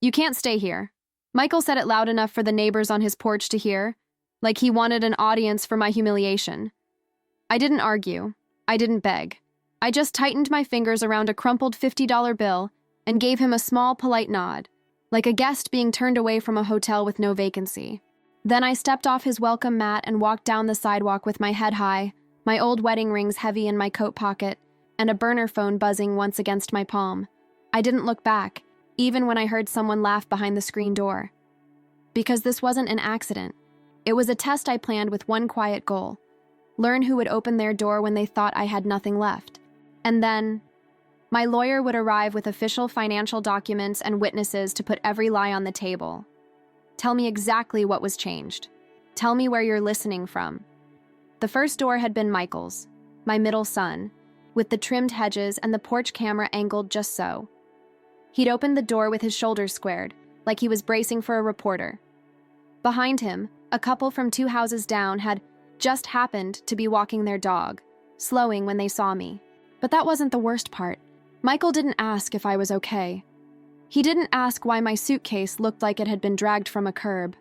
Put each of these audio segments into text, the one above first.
"You can't stay here." Michael said it loud enough for the neighbors on his porch to hear, like he wanted an audience for my humiliation. I didn't argue. I didn't beg. I just tightened my fingers around a crumpled $50 bill and gave him a small, polite nod, like a guest being turned away from a hotel with no vacancy. Then I stepped off his welcome mat and walked down the sidewalk with my head high, my old wedding rings heavy in my coat pocket, and a burner phone buzzing once against my palm. I didn't look back, even when I heard someone laugh behind the screen door. Because this wasn't an accident. It was a test I planned with one quiet goal: learn who would open their door when they thought I had nothing left. And then, my lawyer would arrive with official financial documents and witnesses to put every lie on the table. Tell me exactly what was changed. Tell me where you're listening from. The first door had been Michael's, my middle son, with the trimmed hedges and the porch camera angled just so. He'd opened the door with his shoulders squared, like he was bracing for a reporter. Behind him, a couple from 2 houses down had just happened to be walking their dog, slowing when they saw me. But that wasn't the worst part. Michael didn't ask if I was okay. He didn't ask why my suitcase looked like it had been dragged from a curb.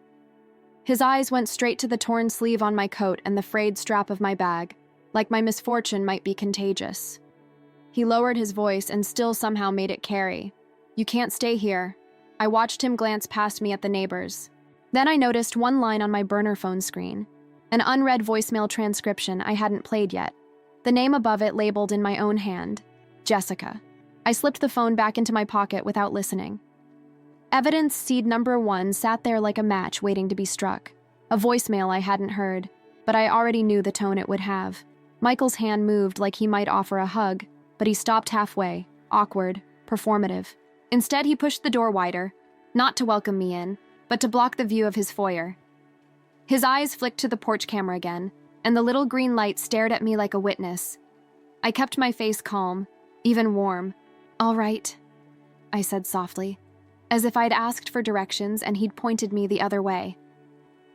His eyes went straight to the torn sleeve on my coat and the frayed strap of my bag, like my misfortune might be contagious. He lowered his voice and still somehow made it carry. "You can't stay here." I watched him glance past me at the neighbors. Then I noticed one line on my burner phone screen, an unread voicemail transcription I hadn't played yet. The name above it labeled in my own hand, Jessica. I slipped the phone back into my pocket without listening. Evidence seed number 1 sat there like a match waiting to be struck. A voicemail I hadn't heard, but I already knew the tone it would have. Michael's hand moved like he might offer a hug, but he stopped halfway, awkward, performative. Instead, he pushed the door wider, not to welcome me in, but to block the view of his foyer. His eyes flicked to the porch camera again, and the little green light stared at me like a witness. I kept my face calm, even warm. "All right," I said softly, as if I'd asked for directions and he'd pointed me the other way.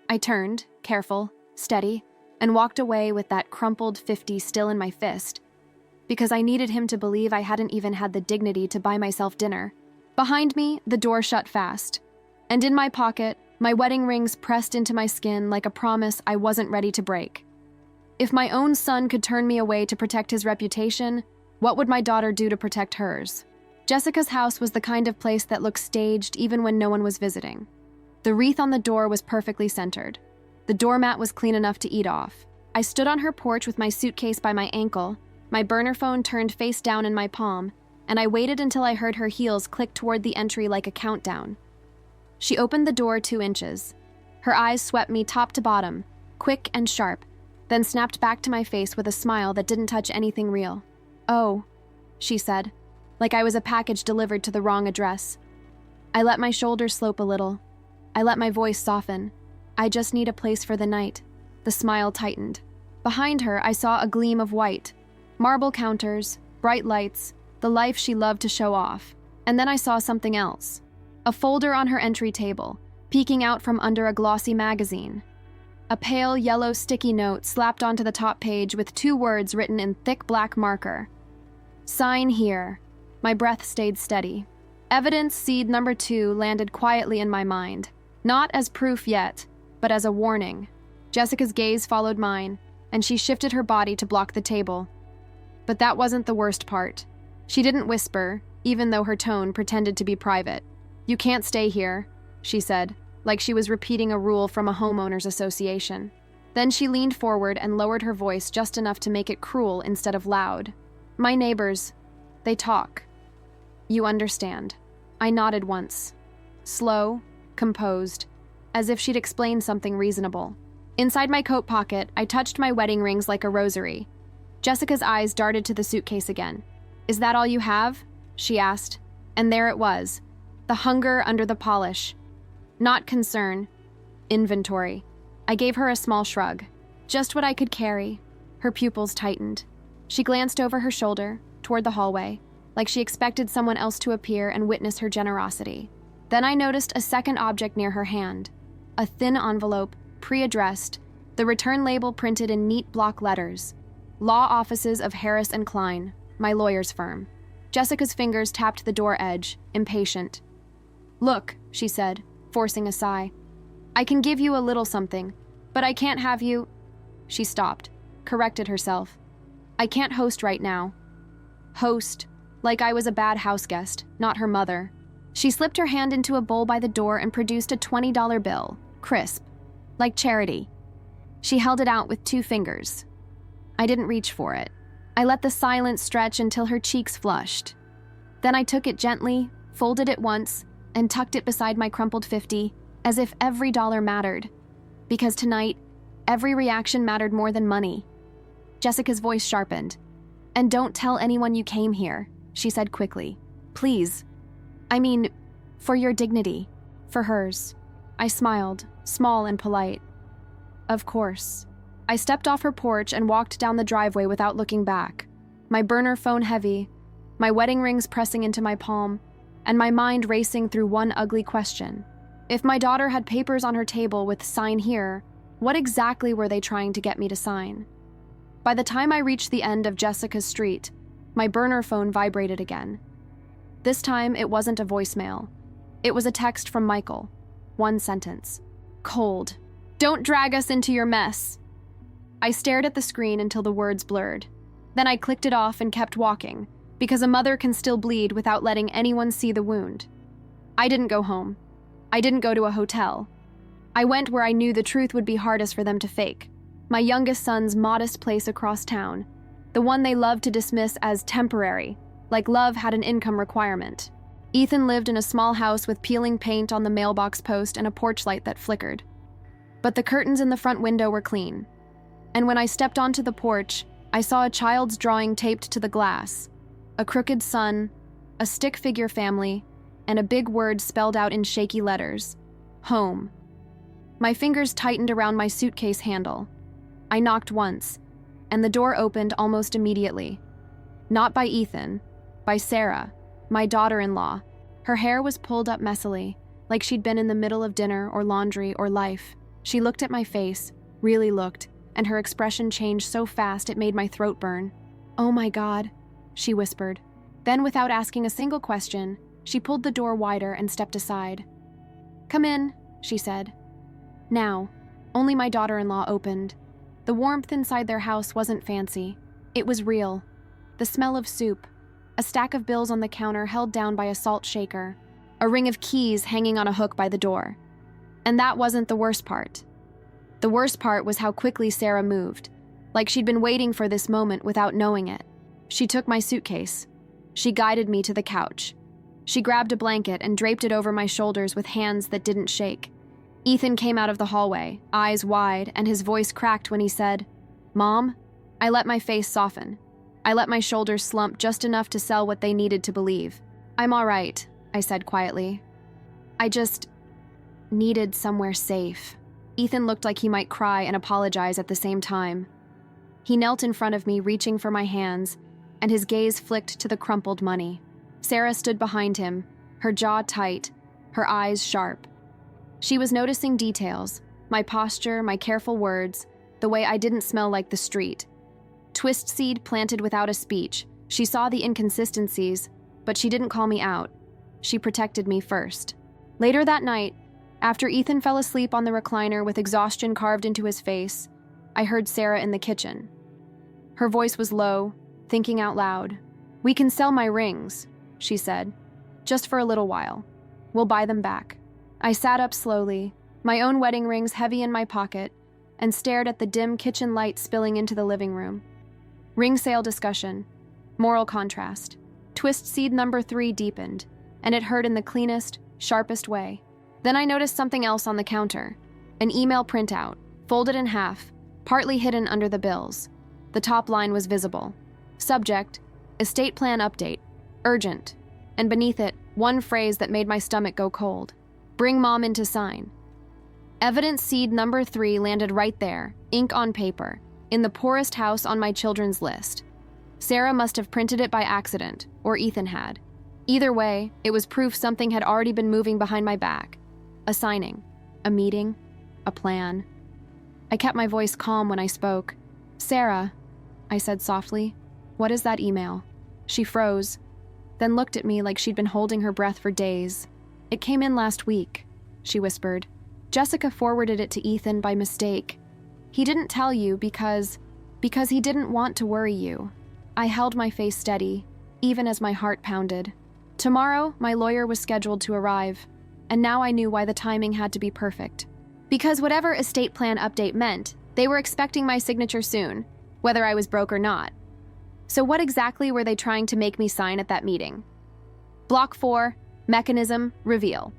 I turned, careful, steady, and walked away with that crumpled 50 still in my fist, because I needed him to believe I hadn't even had the dignity to buy myself dinner. Behind me, the door shut fast, and in my pocket, my wedding rings pressed into my skin like a promise I wasn't ready to break. If my own son could turn me away to protect his reputation, what would my daughter do to protect hers? Jessica's house was the kind of place that looked staged even when no one was visiting. The wreath on the door was perfectly centered. The doormat was clean enough to eat off. I stood on her porch with my suitcase by my ankle, my burner phone turned face down in my palm, and I waited until I heard her heels click toward the entry like a countdown. She opened the door 2 inches. Her eyes swept me top to bottom, quick and sharp, then snapped back to my face with a smile that didn't touch anything real. "Oh," she said, like I was a package delivered to the wrong address. I let my shoulders slope a little. I let my voice soften. "I just need a place for the night." The smile tightened. Behind her, I saw a gleam of white. Marble counters, bright lights, the life she loved to show off. And then I saw something else. A folder on her entry table, peeking out from under a glossy magazine. A pale yellow sticky note slapped onto the top page with 2 words written in thick black marker. "Sign here." My breath stayed steady. Evidence seed number 2 landed quietly in my mind, not as proof yet, but as a warning. Jessica's gaze followed mine, and she shifted her body to block the table. But that wasn't the worst part. She didn't whisper, even though her tone pretended to be private. "You can't stay here," she said, like she was repeating a rule from a homeowners association. Then she leaned forward and lowered her voice just enough to make it cruel instead of loud. "My neighbors, they talk. You understand." I nodded once. Slow, composed, as if she'd explained something reasonable. Inside my coat pocket, I touched my wedding rings like a rosary. Jessica's eyes darted to the suitcase again. "Is that all you have?" she asked. And there it was, the hunger under the polish. Not concern, inventory. I gave her a small shrug. Just what I could carry. Her pupils tightened. She glanced over her shoulder, toward the hallway, like she expected someone else to appear and witness her generosity. Then I noticed a second object near her hand. A thin envelope, pre-addressed, the return label printed in neat block letters. Law Offices of Harris & Klein, my lawyer's firm. Jessica's fingers tapped the door edge, impatient. Look, she said, forcing a sigh. I can give you a little something, but I can't have you. She stopped, corrected herself. I can't host right now. Host, like I was a bad house guest, not her mother. She slipped her hand into a bowl by the door and produced a $20 bill, crisp, like charity. She held it out with 2 fingers. I didn't reach for it. I let the silence stretch until her cheeks flushed. Then I took it gently, folded it once, and tucked it beside my crumpled 50, as if every dollar mattered. Because tonight, every reaction mattered more than money. Jessica's voice sharpened. And don't tell anyone you came here, she said quickly. Please. I mean, for your dignity. For hers. I smiled, small and polite. Of course. I stepped off her porch and walked down the driveway without looking back, my burner phone heavy, my wedding rings pressing into my palm, and my mind racing through one ugly question. If my daughter had papers on her table with "sign here," what exactly were they trying to get me to sign? By the time I reached the end of Jessica's street, my burner phone vibrated again. This time, it wasn't a voicemail. It was a text from Michael. 1 sentence. Cold. Don't drag us into your mess. I stared at the screen until the words blurred. Then I clicked it off and kept walking, because a mother can still bleed without letting anyone see the wound. I didn't go home. I didn't go to a hotel. I went where I knew the truth would be hardest for them to fake. My youngest son's modest place across town, the one they loved to dismiss as temporary, like love had an income requirement. Ethan lived in a small house with peeling paint on the mailbox post and a porch light that flickered. But the curtains in the front window were clean. And when I stepped onto the porch, I saw a child's drawing taped to the glass, a crooked sun, a stick figure family, and a big word spelled out in shaky letters, home. My fingers tightened around my suitcase handle. I knocked once, and the door opened almost immediately. Not by Ethan, by Sarah, my daughter-in-law. Her hair was pulled up messily, like she'd been in the middle of dinner or laundry or life. She looked at my face, really looked, and her expression changed so fast it made my throat burn. Oh my God, she whispered. Then, without asking a single question, she pulled the door wider and stepped aside. Come in, she said. Now, only my daughter-in-law opened. The warmth inside their house wasn't fancy. It was real. The smell of soup, a stack of bills on the counter held down by a salt shaker, a ring of keys hanging on a hook by the door. And that wasn't the worst part. The worst part was how quickly Sarah moved, like she'd been waiting for this moment without knowing it. She took my suitcase. She guided me to the couch. She grabbed a blanket and draped it over my shoulders with hands that didn't shake. Ethan came out of the hallway, eyes wide, and his voice cracked when he said, Mom? I let my face soften. I let my shoulders slump just enough to sell what they needed to believe. I'm all right, I said quietly. I just needed somewhere safe. Ethan looked like he might cry and apologize at the same time. He knelt in front of me, reaching for my hands, and his gaze flicked to the crumpled money. Sarah stood behind him, her jaw tight, her eyes sharp. She was noticing details, my posture, my careful words, the way I didn't smell like the street. Twist seed planted without a speech. She saw the inconsistencies, but she didn't call me out. She protected me first. Later that night, after Ethan fell asleep on the recliner with exhaustion carved into his face, I heard Sarah in the kitchen. Her voice was low, thinking out loud. We can sell my rings, she said. Just for a little while. We'll buy them back. I sat up slowly, my own wedding rings heavy in my pocket, and stared at the dim kitchen light spilling into the living room. Ring sale discussion. Moral contrast. Twist seed number 3 deepened, and it hurt in the cleanest, sharpest way. Then I noticed something else on the counter. An email printout, folded in half, partly hidden under the bills. The top line was visible. Subject, estate plan update, urgent. And beneath it, one phrase that made my stomach go cold. Bring Mom in to sign. Evidence seed number 3 landed right there, ink on paper, in the poorest house on my children's list. Sarah must have printed it by accident, or Ethan had. Either way, it was proof something had already been moving behind my back. A signing, a meeting, a plan. I kept my voice calm when I spoke. Sarah, I said softly, what is that email? She froze, then looked at me like she'd been holding her breath for days. It came in last week, she whispered. Jessica forwarded it to Ethan by mistake. He didn't tell you because he didn't want to worry you. I held my face steady, even as my heart pounded. Tomorrow, my lawyer was scheduled to arrive, and now I knew why the timing had to be perfect. Because whatever estate plan update meant, they were expecting my signature soon, whether I was broke or not. So what exactly were they trying to make me sign at that meeting? Block 4, Mechanism, Reveal.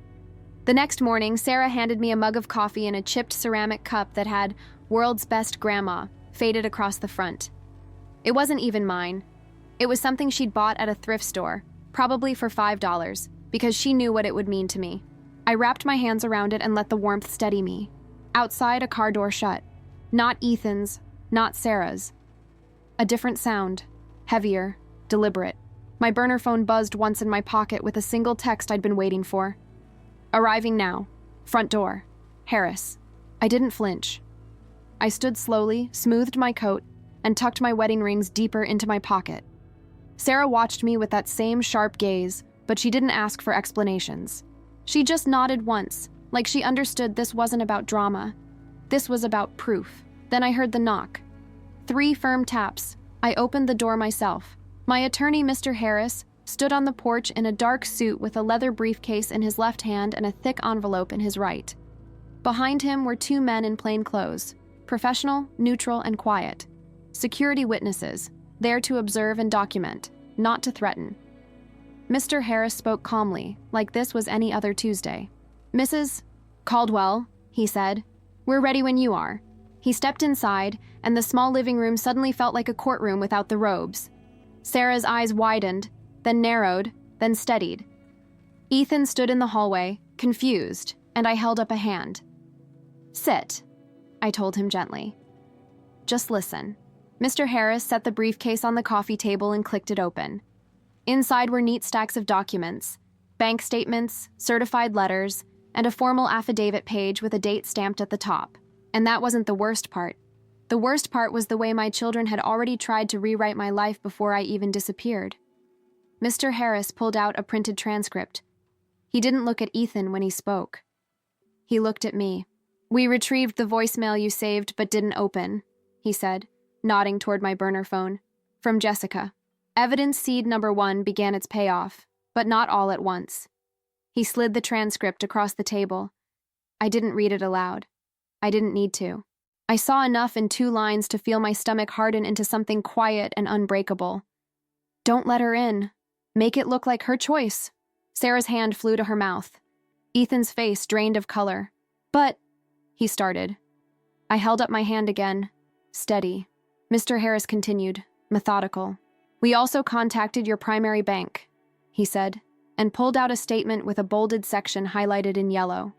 The next morning, Sarah handed me a mug of coffee in a chipped ceramic cup that had "World's Best Grandma" faded across the front. It wasn't even mine. It was something she'd bought at a thrift store, probably for $5, because she knew what it would mean to me. I wrapped my hands around it and let the warmth steady me. Outside, a car door shut. Not Ethan's, not Sarah's. A different sound, heavier, deliberate. My burner phone buzzed once in my pocket with a single text I'd been waiting for. Arriving now. Front door. Harris. I didn't flinch. I stood slowly, smoothed my coat, and tucked my wedding rings deeper into my pocket. Sarah watched me with that same sharp gaze, but she didn't ask for explanations. She just nodded once, like she understood this wasn't about drama. This was about proof. Then I heard the knock. 3 firm taps. I opened the door myself. My attorney, Mr. Harris, stood on the porch in a dark suit with a leather briefcase in his left hand and a thick envelope in his right. Behind him were 2 men in plain clothes, professional, neutral, and quiet. Security witnesses, there to observe and document, not to threaten. Mr. Harris spoke calmly, like this was any other Tuesday. "Mrs. Caldwell," he said, "we're ready when you are." He stepped inside, and the small living room suddenly felt like a courtroom without the robes. Sarah's eyes widened, then narrowed, then steadied. Ethan stood in the hallway, confused, and I held up a hand. "Sit," I told him gently. "Just listen." Mr. Harris set the briefcase on the coffee table and clicked it open. Inside were neat stacks of documents, bank statements, certified letters, and a formal affidavit page with a date stamped at the top. And that wasn't the worst part. The worst part was the way my children had already tried to rewrite my life before I even disappeared. Mr. Harris pulled out a printed transcript. He didn't look at Ethan when he spoke. He looked at me. "We retrieved the voicemail you saved but didn't open," he said, nodding toward my burner phone. "From Jessica. Evidence seed number 1 began its payoff, but not all at once." He slid the transcript across the table. I didn't read it aloud. I didn't need to. I saw enough in 2 lines to feel my stomach harden into something quiet and unbreakable. "Don't let her in. Make it look like her choice." Sarah's hand flew to her mouth. Ethan's face drained of color. "But," he started. I held up my hand again, steady. Mr. Harris continued, methodical. "We also contacted your primary bank," he said, and pulled out a statement with a bolded section highlighted in yellow.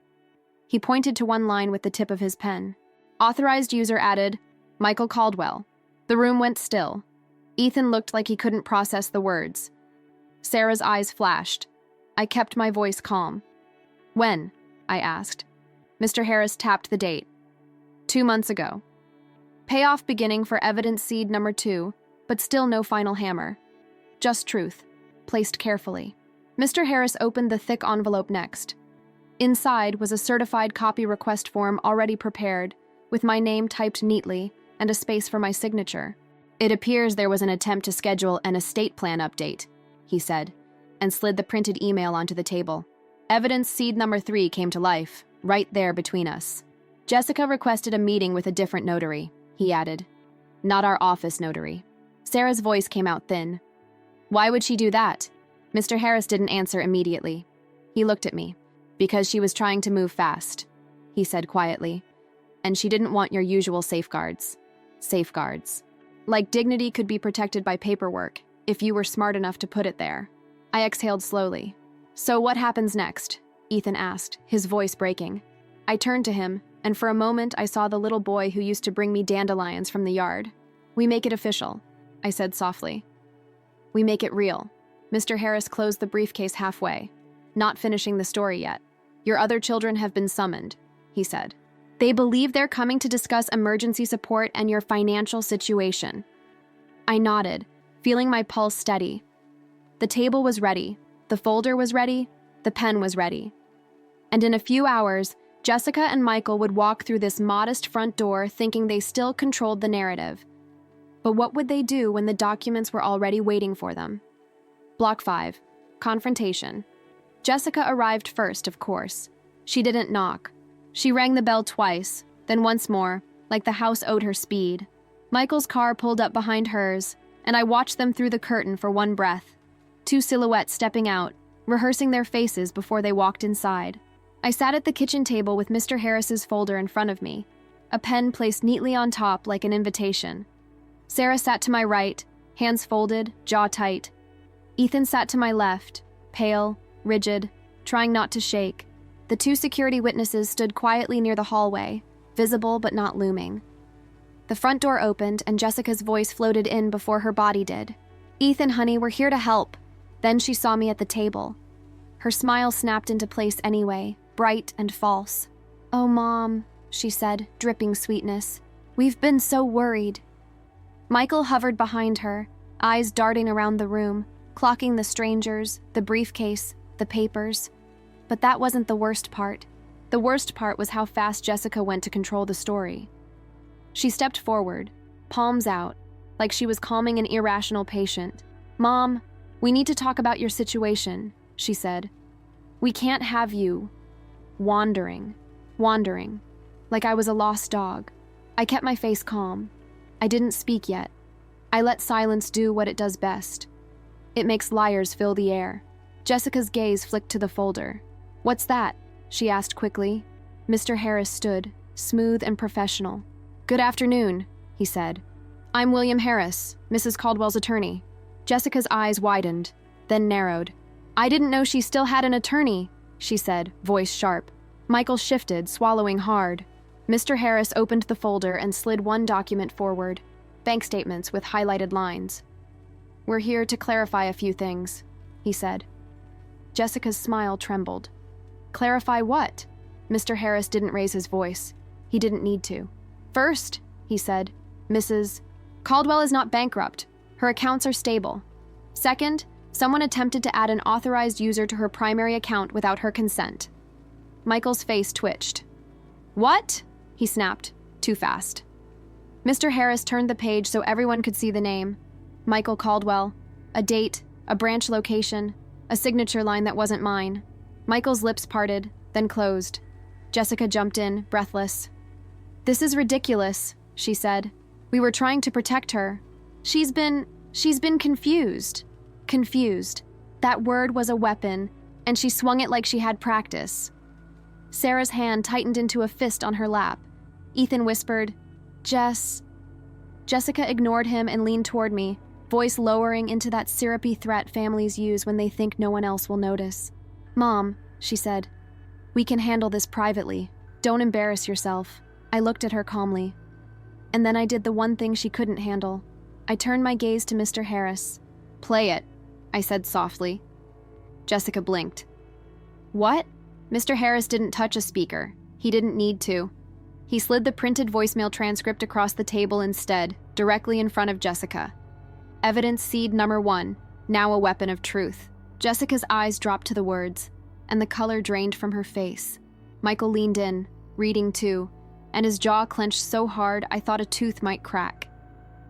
He pointed to one line with the tip of his pen. Authorized user added, Michael Caldwell. The room went still. Ethan looked like he couldn't process the words. Sarah's eyes flashed. I kept my voice calm. "When?" I asked. Mr. Harris tapped the date. 2 months ago. Payoff beginning for evidence seed number 2, but still no final hammer. Just truth, placed carefully. Mr. Harris opened the thick envelope next. Inside was a certified copy request form already prepared, with my name typed neatly and a space for my signature. "It appears there was an attempt to schedule an estate plan update," he said, and slid the printed email onto the table. "Evidence seed number 3 came to life, right there between us. Jessica requested a meeting with a different notary," he added. "Not our office notary." Sarah's voice came out thin. "Why would she do that?" Mr. Harris didn't answer immediately. He looked at me. "Because she was trying to move fast," he said quietly. "And she didn't want your usual safeguards." Safeguards. Like dignity could be protected by paperwork, if you were smart enough to put it there. I exhaled slowly. "So what happens next?" Ethan asked, his voice breaking. I turned to him, and for a moment I saw the little boy who used to bring me dandelions from the yard. "We make it official," I said softly. "We make it real." Mr. Harris closed the briefcase halfway, not finishing the story yet. "Your other children have been summoned," he said. "They believe they're coming to discuss emergency support and your financial situation." I nodded, feeling my pulse steady. The table was ready, the folder was ready, the pen was ready. And in a few hours, Jessica and Michael would walk through this modest front door thinking they still controlled the narrative. But what would they do when the documents were already waiting for them? Block 5. Confrontation. Jessica arrived first, of course. She didn't knock. She rang the bell twice, then once more, like the house owed her speed. Michael's car pulled up behind hers, and I watched them through the curtain for one breath. 2 silhouettes stepping out, rehearsing their faces before they walked inside. I sat at the kitchen table with Mr. Harris's folder in front of me, a pen placed neatly on top like an invitation. Sarah sat to my right, hands folded, jaw tight. Ethan sat to my left, pale, rigid, trying not to shake. The 2 security witnesses stood quietly near the hallway, visible but not looming. The front door opened and Jessica's voice floated in before her body did. "Ethan, honey, we're here to help." Then she saw me at the table. Her smile snapped into place anyway, bright and false. "Oh, Mom," she said, dripping sweetness. "We've been so worried." Michael hovered behind her, eyes darting around the room, clocking the strangers, the briefcase, the papers. But that wasn't the worst part. The worst part was how fast Jessica went to control the story. She stepped forward, palms out, like she was calming an irrational patient. "Mom, we need to talk about your situation," she said. "We can't have you wandering, like I was a lost dog." I kept my face calm. I didn't speak yet. I let silence do what it does best. It makes liars fill the air. Jessica's gaze flicked to the folder. "What's that?" she asked quickly. Mr. Harris stood, smooth and professional. "Good afternoon," he said. "I'm William Harris, Mrs. Caldwell's attorney." Jessica's eyes widened, then narrowed. "I didn't know she still had an attorney," she said, voice sharp. Michael shifted, swallowing hard. Mr. Harris opened the folder and slid one document forward, bank statements with highlighted lines. "We're here to clarify a few things," he said. Jessica's smile trembled. "Clarify what?" Mr. Harris didn't raise his voice. He didn't need to. "First," he said, "Mrs. Caldwell is not bankrupt. Her accounts are stable. Second, someone attempted to add an authorized user to her primary account without her consent." Michael's face twitched. "What?" he snapped, too fast. Mr. Harris turned the page so everyone could see the name. Michael Caldwell, a date, a branch location, a signature line that wasn't mine. Michael's lips parted, then closed. Jessica jumped in, breathless. "This is ridiculous," she said. "We were trying to protect her. She's been confused." Confused. That word was a weapon, and she swung it like she had practice. Sarah's hand tightened into a fist on her lap. Ethan whispered, "Jess." Jessica ignored him and leaned toward me, voice lowering into that syrupy threat families use when they think no one else will notice. "Mom," she said, "we can handle this privately. Don't embarrass yourself." I looked at her calmly. And then I did the one thing she couldn't handle. I turned my gaze to Mr. Harris. "Play it," I said softly. Jessica blinked. "What?" Mr. Harris didn't touch a speaker. He didn't need to. He slid the printed voicemail transcript across the table instead, directly in front of Jessica. "Evidence seed number 1, now a weapon of truth." Jessica's eyes dropped to the words, and the color drained from her face. Michael leaned in, reading too, and his jaw clenched so hard I thought a tooth might crack.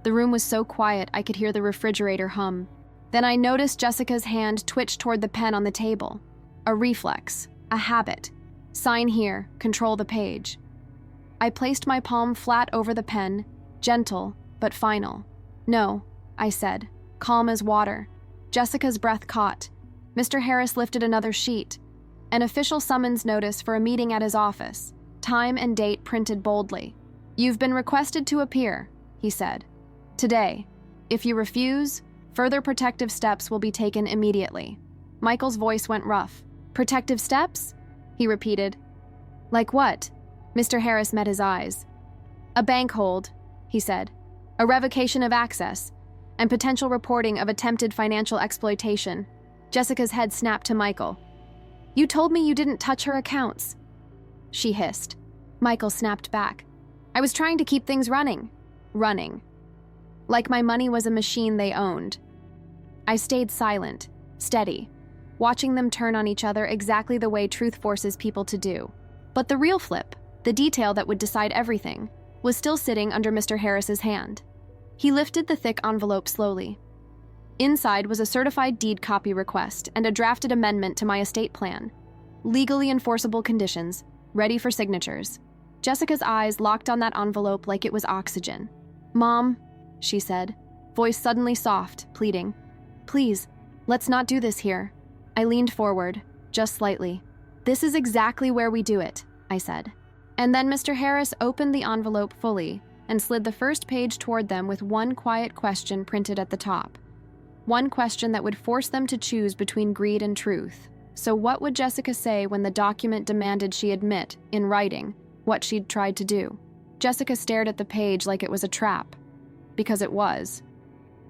The room was so quiet I could hear the refrigerator hum. Then I noticed Jessica's hand twitch toward the pen on the table. A reflex, a habit. Sign here, control the page. I placed my palm flat over the pen, gentle but final. "No," I said, calm as water. Jessica's breath caught. Mr. Harris lifted another sheet. An official summons notice for a meeting at his office. Time and date printed boldly. "You've been requested to appear," he said. "Today. If you refuse, further protective steps will be taken immediately." Michael's voice went rough. "Protective steps?" he repeated. "Like what?" Mr. Harris met his eyes. "A bank hold," he said. "A revocation of access, and potential reporting of attempted financial exploitation." Jessica's head snapped to Michael. "You told me you didn't touch her accounts," she hissed. Michael snapped back. "I was trying to keep things running. Like my money was a machine they owned." I stayed silent, steady. watching them turn on each other exactly the way truth forces people to do. But the real flip, the detail that would decide everything, was still sitting under Mr. Harris's hand. He lifted the thick envelope slowly. Inside was a certified deed copy request and a drafted amendment to my estate plan. Legally enforceable conditions, ready for signatures. Jessica's eyes locked on that envelope like it was oxygen. "Mom," she said, voice suddenly soft, pleading. "Please, let's not do this here." I leaned forward, just slightly. "This is exactly where we do it," I said. And then Mr. Harris opened the envelope fully and slid the first page toward them with one quiet question printed at the top. One question that would force them to choose between greed and truth. So what would Jessica say when the document demanded she admit, in writing, what she'd tried to do? Jessica stared at the page like it was a trap. Because it was.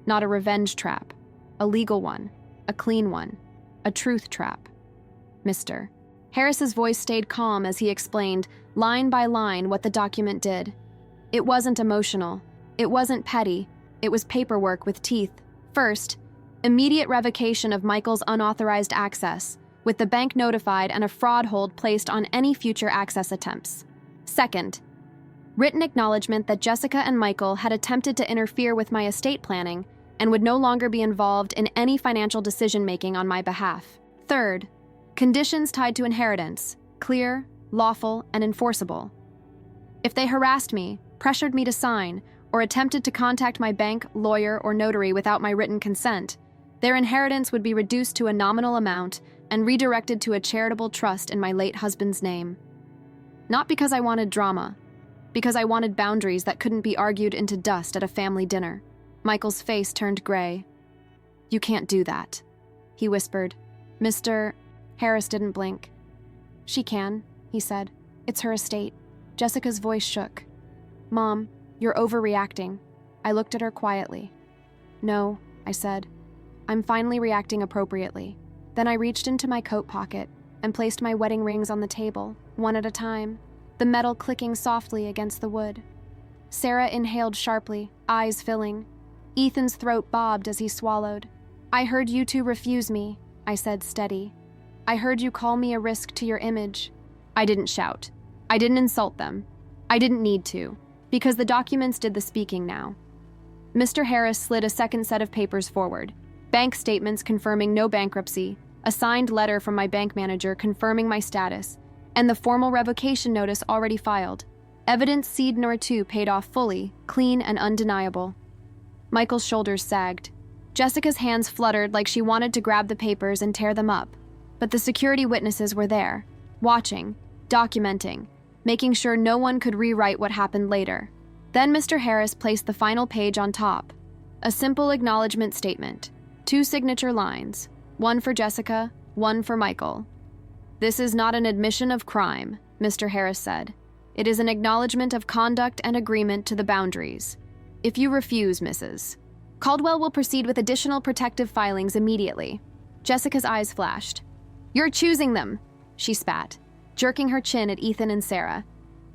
Not a revenge trap. A legal one. A clean one. A truth trap. Mr. Harris's voice stayed calm as he explained, line by line, what the document did. It wasn't emotional. It wasn't petty. It was paperwork with teeth. First, immediate revocation of Michael's unauthorized access, with the bank notified and a fraud hold placed on any future access attempts. Second, written acknowledgement that Jessica and Michael had attempted to interfere with my estate planning and would no longer be involved in any financial decision-making on my behalf. Third, conditions tied to inheritance, clear, lawful, and enforceable. If they harassed me, pressured me to sign, or attempted to contact my bank, lawyer, or notary without my written consent, their inheritance would be reduced to a nominal amount and redirected to a charitable trust in my late husband's name. Not because I wanted drama, because I wanted boundaries that couldn't be argued into dust at a family dinner. Michael's face turned gray. "You can't do that," he whispered. Mr. Harris didn't blink. "She can," he said. "It's her estate." Jessica's voice shook. "Mom, you're overreacting." I looked at her quietly. "No," I said. "I'm finally reacting appropriately." Then I reached into my coat pocket and placed my wedding rings on the table, one at a time, the metal clicking softly against the wood. Sarah inhaled sharply, eyes filling. Ethan's throat bobbed as he swallowed. "I heard you two refuse me," I said, steady. "I heard you call me a risk to your image." I didn't shout. I didn't insult them. I didn't need to, because the documents did the speaking now. Mr. Harris slid a second set of papers forward. Bank statements confirming no bankruptcy, a signed letter from my bank manager confirming my status, and the formal revocation notice already filed. Evidence seed number 2 paid off fully, clean and undeniable. Michael's shoulders sagged. Jessica's hands fluttered like she wanted to grab the papers and tear them up. But the security witnesses were there, watching, documenting, making sure no one could rewrite what happened later. Then Mr. Harris placed the final page on top. A simple acknowledgement statement. 2 signature lines, one for Jessica, one for Michael. "This is not an admission of crime," Mr. Harris said. "It is an acknowledgement of conduct and agreement to the boundaries. If you refuse, Mrs. Caldwell will proceed with additional protective filings immediately." Jessica's eyes flashed. "You're choosing them," she spat, jerking her chin at Ethan and Sarah.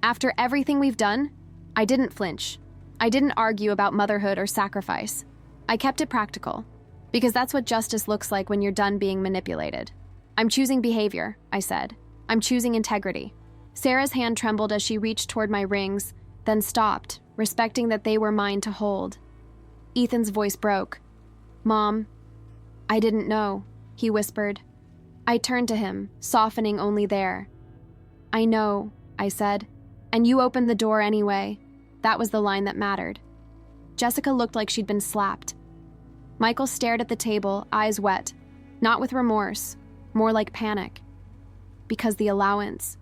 "After everything we've done?" I didn't flinch. I didn't argue about motherhood or sacrifice. I kept it practical, because that's what justice looks like when you're done being manipulated. "I'm choosing behavior," I said. "I'm choosing integrity." Sarah's hand trembled as she reached toward my rings, then stopped, respecting that they were mine to hold. Ethan's voice broke. "Mom, I didn't know," he whispered. I turned to him, softening only there. "I know," I said, "and you opened the door anyway." That was the line that mattered. Jessica looked like she'd been slapped. Michael stared at the table, eyes wet, not with remorse, more like panic. Because the allowance,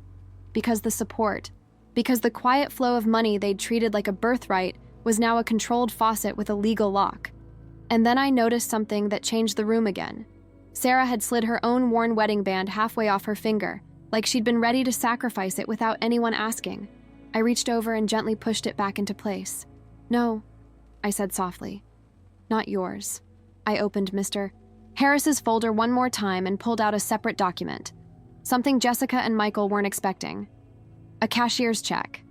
because the support, because the quiet flow of money they'd treated like a birthright was now a controlled faucet with a legal lock. And then I noticed something that changed the room again. Sarah had slid her own worn wedding band halfway off her finger, like she'd been ready to sacrifice it without anyone asking. I reached over and gently pushed it back into place. "No," I said softly. "Not yours." I opened Mr. Harris's folder one more time and pulled out a separate document. Something Jessica and Michael weren't expecting. A cashier's check.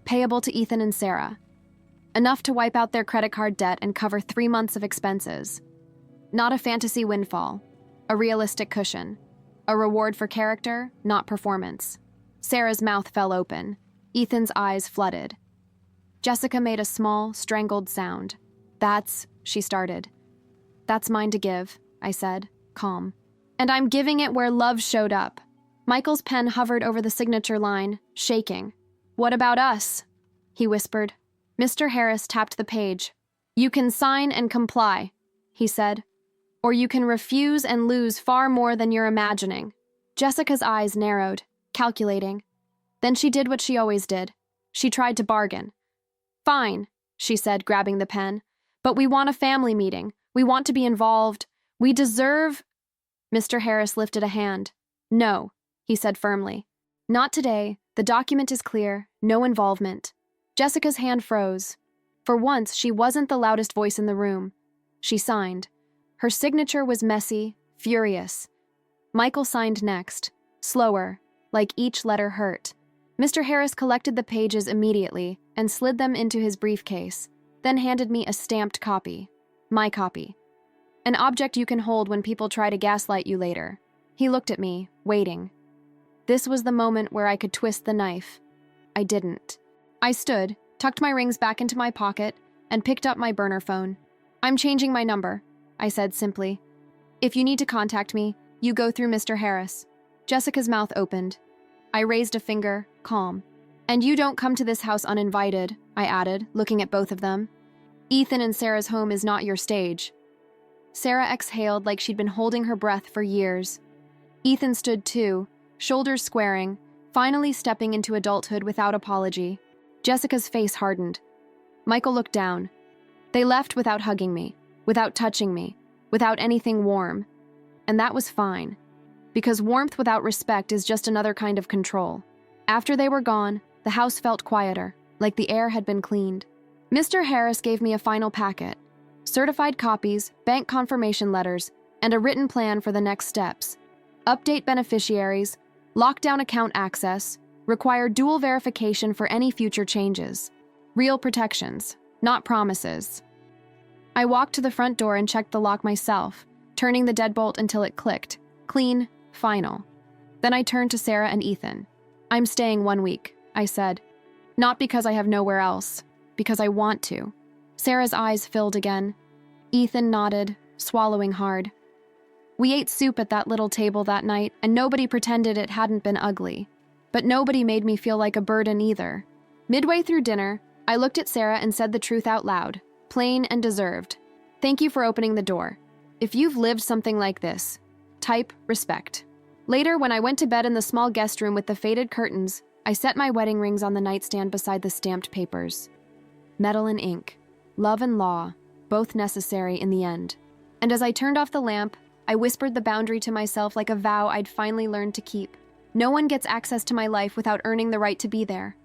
Payable to Ethan and Sarah. Enough to wipe out their credit card debt and cover 3 months of expenses. Not a fantasy windfall. A realistic cushion. A reward for character, not performance. Sarah's mouth fell open. Ethan's eyes flooded. Jessica made a small, strangled sound. She started. That's mine to give, I said, calm. And I'm giving it where love showed up. Michael's pen hovered over the signature line, shaking. What about us? He whispered. Mr. Harris tapped the page. You can sign and comply, he said. Or you can refuse and lose far more than you're imagining. Jessica's eyes narrowed, calculating. Then she did what she always did. She tried to bargain. Fine, she said, grabbing the pen. But we want a family meeting. We want to be involved. We deserve... Mr. Harris lifted a hand. No, he said firmly. Not today. The document is clear. No involvement. Jessica's hand froze. For once, she wasn't the loudest voice in the room. She signed. Her signature was messy, furious. Michael signed next, slower, like each letter hurt. Mr. Harris collected the pages immediately and slid them into his briefcase, then handed me a stamped copy. My copy. An object you can hold when people try to gaslight you later. He looked at me, waiting. This was the moment where I could twist the knife. I didn't. I stood, tucked my rings back into my pocket, and picked up my burner phone. I'm changing my number, I said simply. If you need to contact me, you go through Mr. Harris. Jessica's mouth opened. I raised a finger, calm. And you don't come to this house uninvited, I added, looking at both of them. Ethan and Sarah's home is not your stage. Sarah exhaled like she'd been holding her breath for years. Ethan stood too, shoulders squaring, finally stepping into adulthood without apology. Jessica's face hardened. Michael looked down. They left without hugging me, without touching me, without anything warm. And that was fine, because warmth without respect is just another kind of control. After they were gone, the house felt quieter, like the air had been cleaned. Mr. Harris gave me a final packet, certified copies, bank confirmation letters, and a written plan for the next steps. Update beneficiaries, lock down account access, require dual verification for any future changes. Real protections, not promises. I walked to the front door and checked the lock myself, turning the deadbolt until it clicked. Clean, final. Then I turned to Sarah and Ethan. I'm staying 1 week, I said. Not because I have nowhere else, because I want to. Sarah's eyes filled again. Ethan nodded, swallowing hard. We ate soup at that little table that night, and nobody pretended it hadn't been ugly. But nobody made me feel like a burden either. Midway through dinner, I looked at Sarah and said the truth out loud, plain and deserved. Thank you for opening the door. If you've lived something like this, type respect. Later, when I went to bed in the small guest room with the faded curtains, I set my wedding rings on the nightstand beside the stamped papers. Metal and ink, love and law, both necessary in the end. And as I turned off the lamp, I whispered the boundary to myself like a vow I'd finally learned to keep. No one gets access to my life without earning the right to be there.